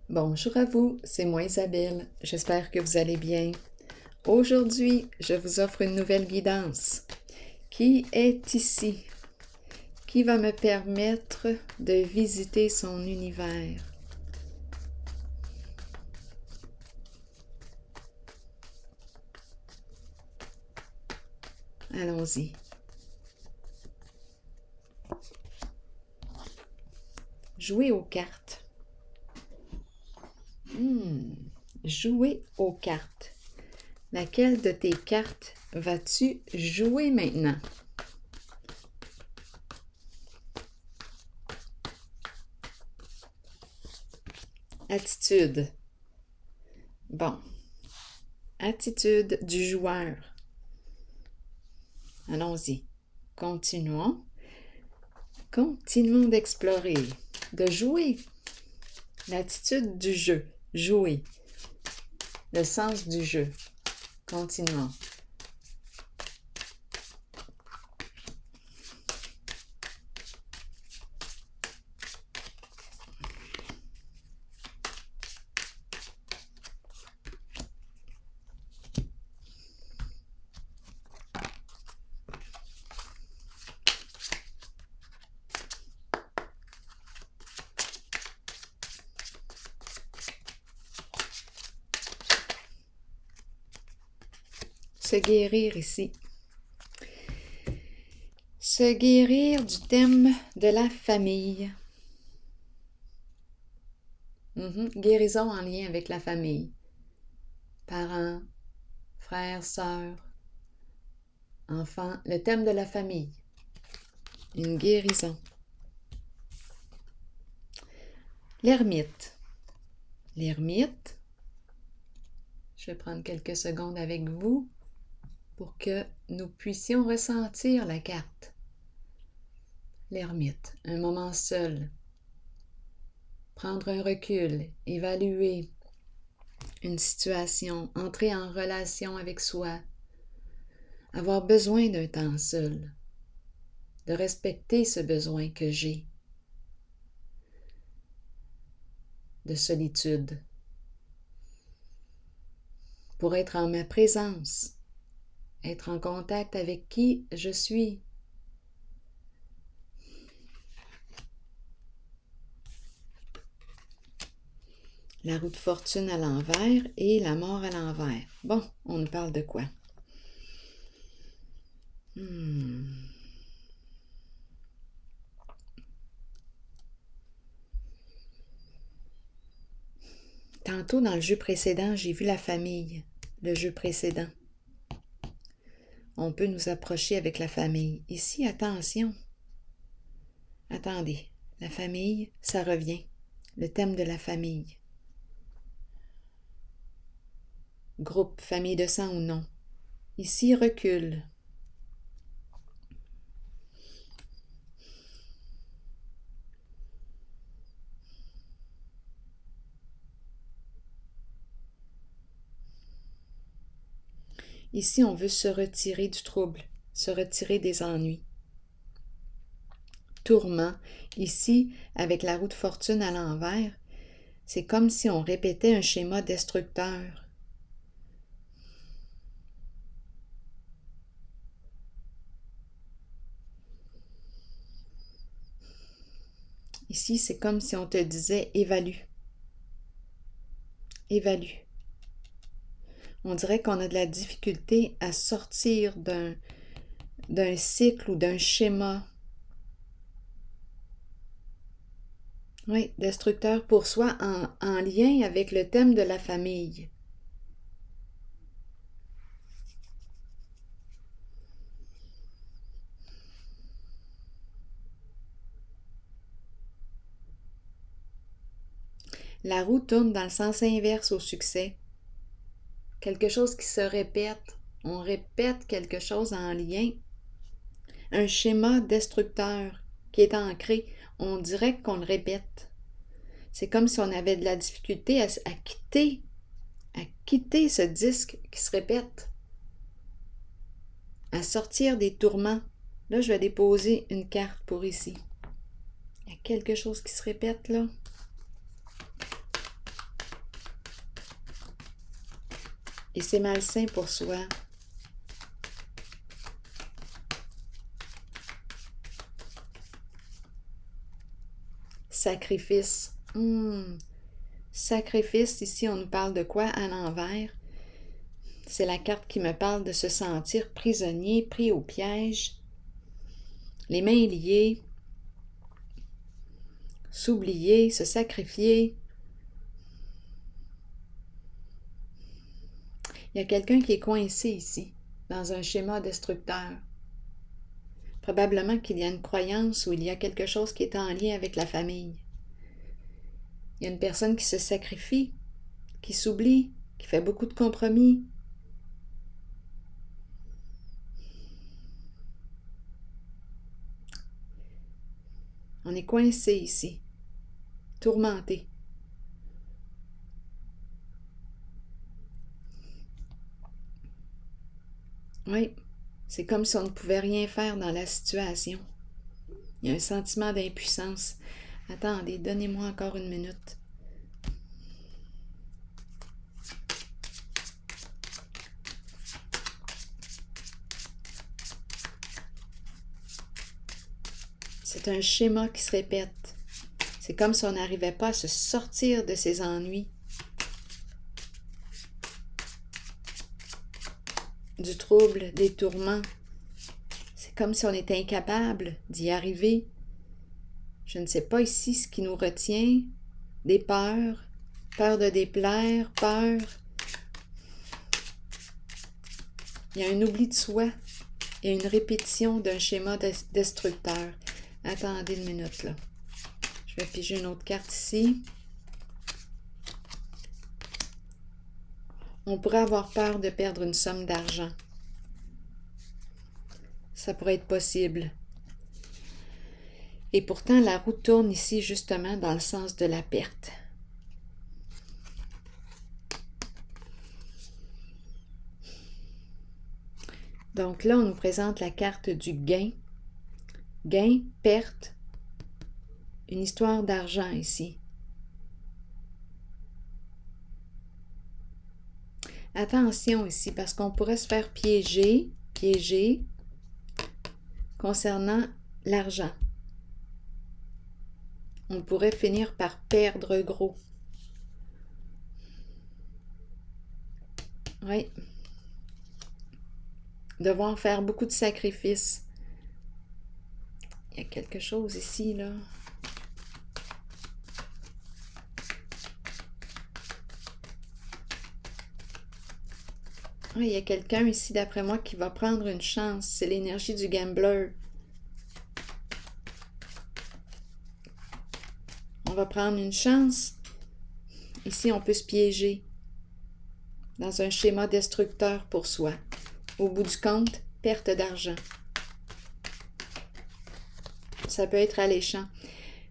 Bonjour à vous, c'est moi Isabelle. J'espère que vous allez bien. Aujourd'hui, je vous offre une nouvelle guidance. Qui est ici? Qui va me permettre de visiter son univers? Allons-y. Jouer aux cartes. Jouer aux cartes. Laquelle de tes cartes vas-tu jouer maintenant? Attitude. Bon. Attitude du joueur. Allons-y. Continuons. Continuons d'explorer, de jouer. L'attitude du jeu. Jouer. Le sens du jeu. Continuons. Se guérir ici. Se guérir du thème de la famille. Guérison en lien avec la famille. Parents, frères, sœurs, enfants. Le thème de la famille. Une guérison. L'ermite. L'ermite. Je vais prendre quelques secondes avec vous pour que nous puissions ressentir la carte. L'ermite, un moment seul. Prendre un recul, évaluer une situation, entrer en relation avec soi, avoir besoin d'un temps seul, de respecter ce besoin que j'ai de solitude, pour être en ma présence, être en contact avec qui je suis. La roue de fortune à l'envers et la mort à l'envers. Bon, on nous parle de quoi? Tantôt, dans le jeu précédent, j'ai vu la famille, le jeu précédent. On peut nous approcher avec la famille. Ici, attention. Attendez, la famille, ça revient. Le thème de la famille. Groupe, famille de sang ou non. Ici, recul. Ici, on veut se retirer du trouble, se retirer des ennuis. Tourment. Ici, avec la roue de fortune à l'envers, c'est comme si on répétait un schéma destructeur. Ici, c'est comme si on te disait « évalue ». Évalue. On dirait qu'on a de la difficulté à sortir d'un cycle ou d'un schéma. Oui, destructeur pour soi en lien avec le thème de la famille. La roue tourne dans le sens inverse au succès. Quelque chose qui se répète. On répète quelque chose en lien. Un schéma destructeur qui est ancré. On dirait qu'on le répète. C'est comme si on avait de la difficulté à quitter ce disque qui se répète. À sortir des tourments. Là, je vais déposer une carte pour ici. Il y a quelque chose qui se répète là. Et c'est malsain pour soi. Sacrifice. Sacrifice, ici on nous parle de quoi à l'envers? C'est la carte qui me parle de se sentir prisonnier, pris au piège, les mains liées, s'oublier, se sacrifier. Il y a quelqu'un qui est coincé ici, dans un schéma destructeur. Probablement qu'il y a une croyance ou il y a quelque chose qui est en lien avec la famille. Il y a une personne qui se sacrifie, qui s'oublie, qui fait beaucoup de compromis. On est coincé ici, tourmenté. Oui, c'est comme si on ne pouvait rien faire dans la situation. Il y a un sentiment d'impuissance. Attendez, donnez-moi encore une minute. C'est un schéma qui se répète. C'est comme si on n'arrivait pas à se sortir de ses ennuis, du trouble, des tourments. C'est comme si on était incapable d'y arriver. Je ne sais pas ici ce qui nous retient. Des peurs, peur de déplaire, peur. Il y a un oubli de soi et une répétition d'un schéma destructeur. Attendez une minute là. Je vais piger une autre carte ici. On pourrait avoir peur de perdre une somme d'argent. Ça pourrait être possible. Et pourtant, la roue tourne ici justement dans le sens de la perte. Donc là, on nous présente la carte du gain. Gain, perte, une histoire d'argent ici. Attention ici, parce qu'on pourrait se faire piéger concernant l'argent. On pourrait finir par perdre gros. Oui. Devoir faire beaucoup de sacrifices. Il y a quelque chose ici, là. Oui, il y a quelqu'un ici, d'après moi, qui va prendre une chance. C'est l'énergie du gambler. On va prendre une chance. Ici, on peut se piéger dans un schéma destructeur pour soi. Au bout du compte, perte d'argent. Ça peut être alléchant.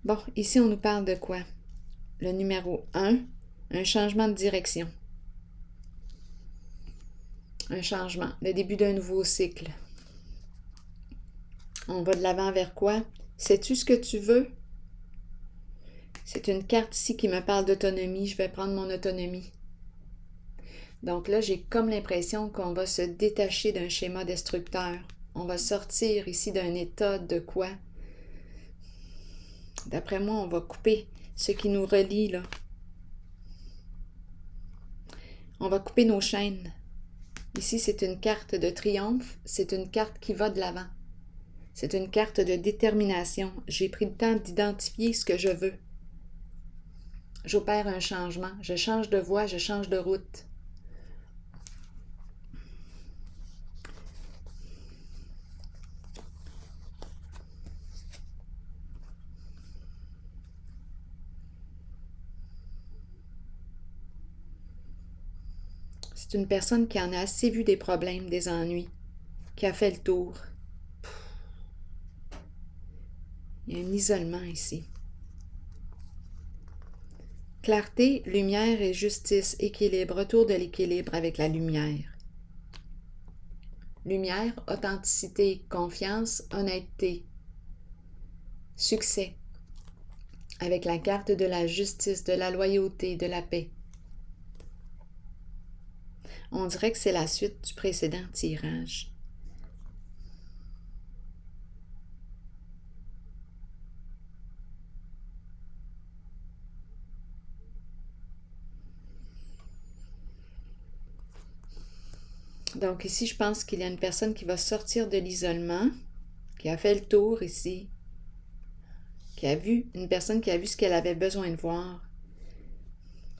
Bon, ici, on nous parle de quoi? Le numéro 1, un changement de direction. Un changement, le début d'un nouveau cycle. On va de l'avant vers quoi? Sais-tu ce que tu veux? C'est une carte ici qui me parle d'autonomie. Je vais prendre mon autonomie. Donc là, j'ai comme l'impression qu'on va se détacher d'un schéma destructeur. On va sortir ici d'un état de quoi? D'après moi, on va couper ce qui nous relie, là. On va couper nos chaînes. Ici, c'est une carte de triomphe. C'est une carte qui va de l'avant. C'est une carte de détermination. J'ai pris le temps d'identifier ce que je veux. J'opère un changement. Je change de voie, je change de route. C'est une personne qui en a assez vu des problèmes, des ennuis, qui a fait le tour. Il y a un isolement ici. Clarté, lumière et justice, équilibre, retour de l'équilibre avec la lumière. Lumière, authenticité, confiance, honnêteté. Succès, avec la carte de la justice, de la loyauté, de la paix. On dirait que c'est la suite du précédent tirage. Donc ici, je pense qu'il y a une personne qui va sortir de l'isolement, qui a fait le tour ici, une personne qui a vu ce qu'elle avait besoin de voir.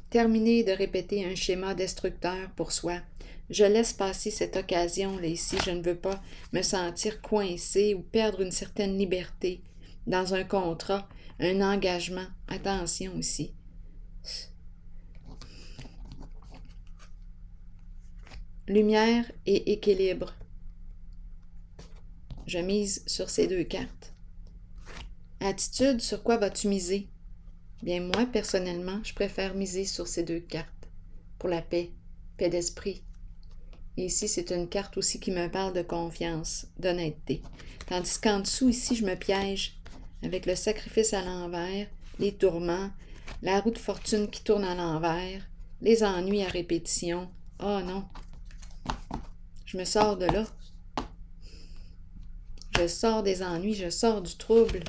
Terminer de répéter un schéma destructeur pour soi. Je laisse passer cette occasion-là ici. Je ne veux pas me sentir coincé ou perdre une certaine liberté dans un contrat, un engagement. Attention ici. Lumière et équilibre. Je mise sur ces deux cartes. Attitude, sur quoi vas-tu miser? Bien, moi, personnellement, je préfère miser sur ces deux cartes pour la paix, paix d'esprit. Et ici, c'est une carte aussi qui me parle de confiance, d'honnêteté. Tandis qu'en dessous, ici, je me piège avec le sacrifice à l'envers, les tourments, la roue de fortune qui tourne à l'envers, les ennuis à répétition. Oh non! Je me sors de là. Je sors des ennuis, je sors du trouble.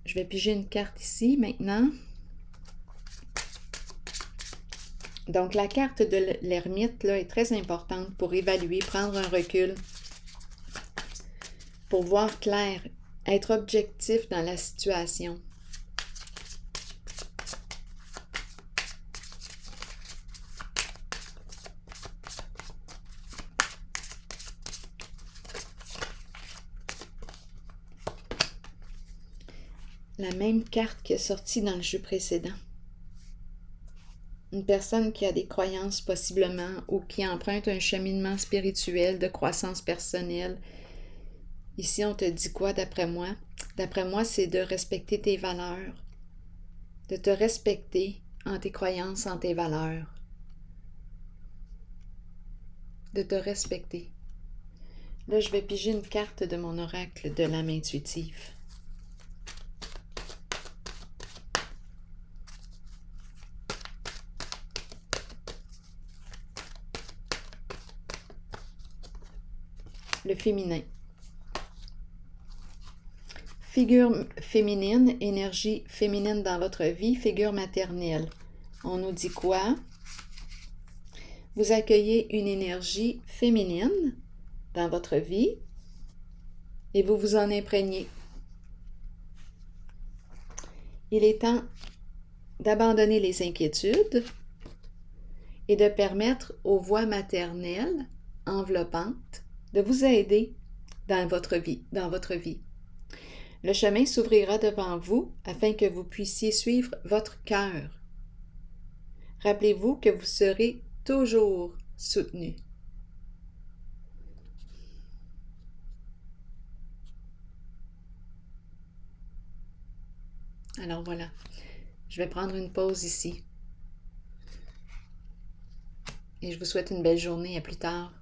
Je vais piger une carte ici maintenant. Donc, la carte de l'ermite là, est très importante pour évaluer, prendre un recul, pour voir clair, être objectif dans la situation. La même carte qui est sortie dans le jeu précédent. Une personne qui a des croyances possiblement ou qui emprunte un cheminement spirituel de croissance personnelle. Ici, on te dit quoi d'après moi? D'après moi, c'est de respecter tes valeurs, de te respecter en tes croyances, en tes valeurs, de te respecter. Là, je vais piger une carte de mon oracle de l'âme intuitive. Le féminin. Figure féminine, énergie féminine dans votre vie, figure maternelle. On nous dit quoi? Vous accueillez une énergie féminine dans votre vie et vous vous en imprégnez. Il est temps d'abandonner les inquiétudes et de permettre aux voix maternelles enveloppantes de vous aider dans votre vie. Le chemin s'ouvrira devant vous afin que vous puissiez suivre votre cœur. Rappelez-vous que vous serez toujours soutenu. Alors voilà, je vais prendre une pause ici. Et je vous souhaite une belle journée. À plus tard.